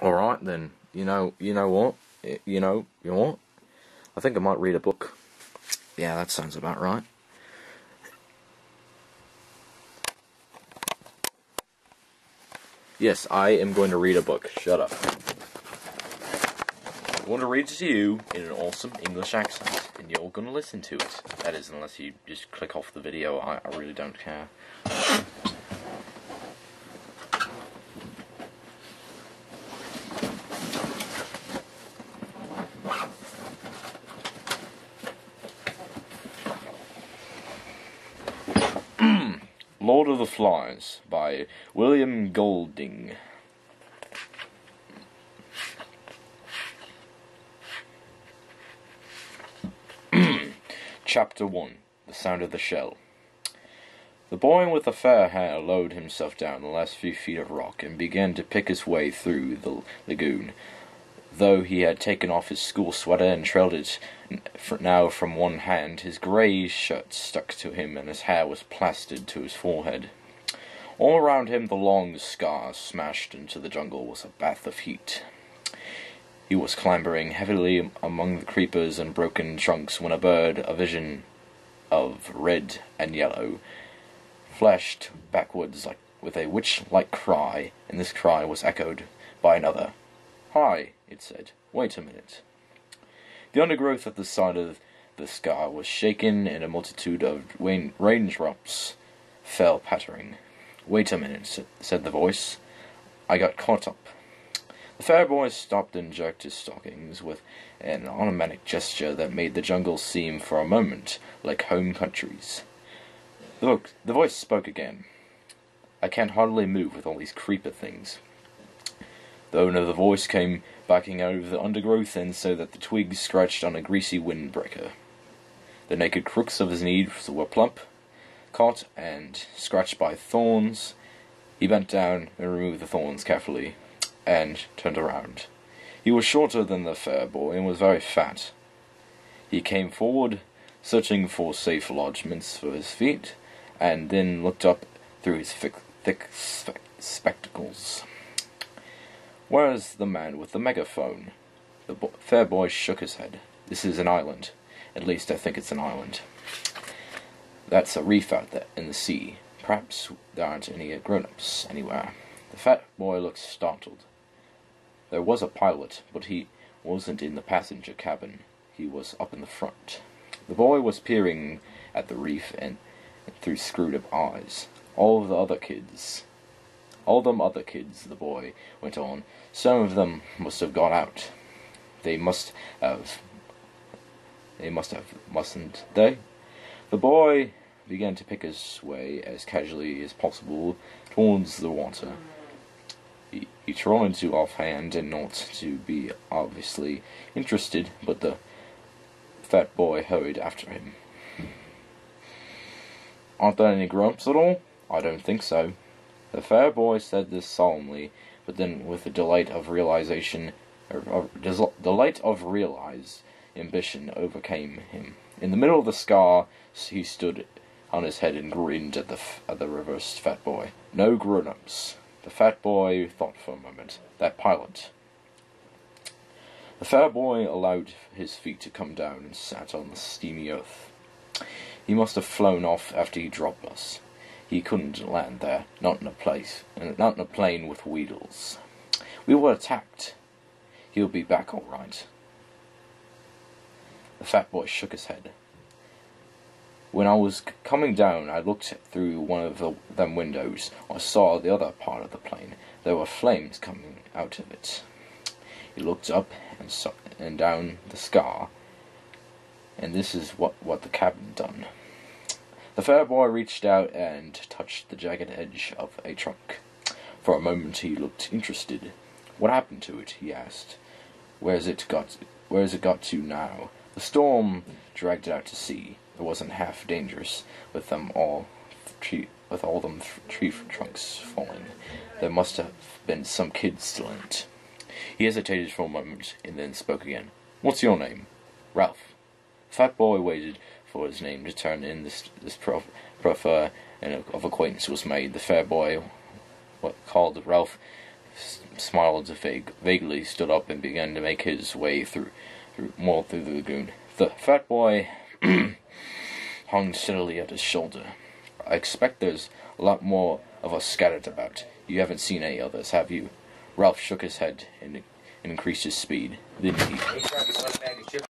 Alright then, you know what? You know what? I think I might read a book. Yeah, that sounds about right. Yes, I am going to read a book. Shut up. I'm going to read it to you in an awesome English accent, and you're going to listen to it. That is, unless you just click off the video, I really don't care. Lord of the Flies by Wiliam Golding. Chapter 1. The Sound of the Shell. The boy with the fair hair lowered himself down the last few feet of rock and began to pick his way through the lagoon. Though he had taken off his school sweater and trailed it now from one hand, his grey shirt stuck to him and his hair was plastered to his forehead. All around him the long scar smashed into the jungle was a bath of heat. He was clambering heavily among the creepers and broken trunks when a bird, a vision of red and yellow, flashed backwards with a witch-like cry, and this cry was echoed by another. "Hi," it said. "Wait a minute." The undergrowth at the side of the scar was shaken, and a multitude of raindrops fell pattering. "Wait a minute," said the voice. "I got caught up." The fair boy stopped and jerked his stockings with an automatic gesture that made the jungle seem for a moment like home countries. The voice spoke again. "I can't hardly move with all these creeper things." The owner of the voice came backing out of the undergrowth, and so that the twigs scratched on a greasy windbreaker. The naked crooks of his knees were plump, caught and scratched by thorns. He bent down and removed the thorns carefully, and turned around. He was shorter than the fair boy, and was very fat. He came forward, searching for safe lodgments for his feet, and then looked up through his thick spectacles. "Where's the man with the megaphone?" The fair boy shook his head. "This is an island. At least I think it's an island. That's a reef out there in the sea. Perhaps there aren't any grown-ups anywhere." The fat boy looked startled. There was a pilot, but he wasn't in the passenger cabin. He was up in the front. The boy was peering at the reef and through screwed-up eyes. All them other kids, the boy went on. Some of them must have got out. They mustn't they? The boy began to pick his way as casually as possible towards the water. He tried to offhand and not to be obviously interested, but the fat boy hurried after him. "Aren't there any grumps at all?" "I don't think so." The fair boy said this solemnly, but then with the delight of realized ambition overcame him. In the middle of the scar, he stood on his head and grinned at the reversed fat boy. "No grown-ups." The fat boy thought for a moment. That pilot. The fair boy allowed his feet to come down and sat on the steamy earth. "He must have flown off after he dropped us. He couldn't land there, not in a plane with wheels. We were attacked. He'll be back all right." The fat boy shook his head. "When I was coming down, I looked through one of them windows. I saw the other part of the plane. There were flames coming out of it." He looked up and down the scar, and this is what the cabin done. The fair boy reached out and touched the jagged edge of a trunk. For a moment he looked interested. "What happened to it?" he asked. Where's it got to now?" "The storm dragged it out to sea. It wasn't half dangerous with all them tree trunks falling. There must have been some kids still in it." He hesitated for a moment and then spoke again. "What's your name?" "Ralph." The fat boy waited for his name to turn in. This proffer of acquaintance was made. The fair boy, called Ralph, smiled vaguely, stood up, and began to make his way through the lagoon. The fat boy hung steadily at his shoulder. "I expect there's a lot more of us scattered about. You haven't seen any others, have you?" Ralph shook his head and increased his speed. Then he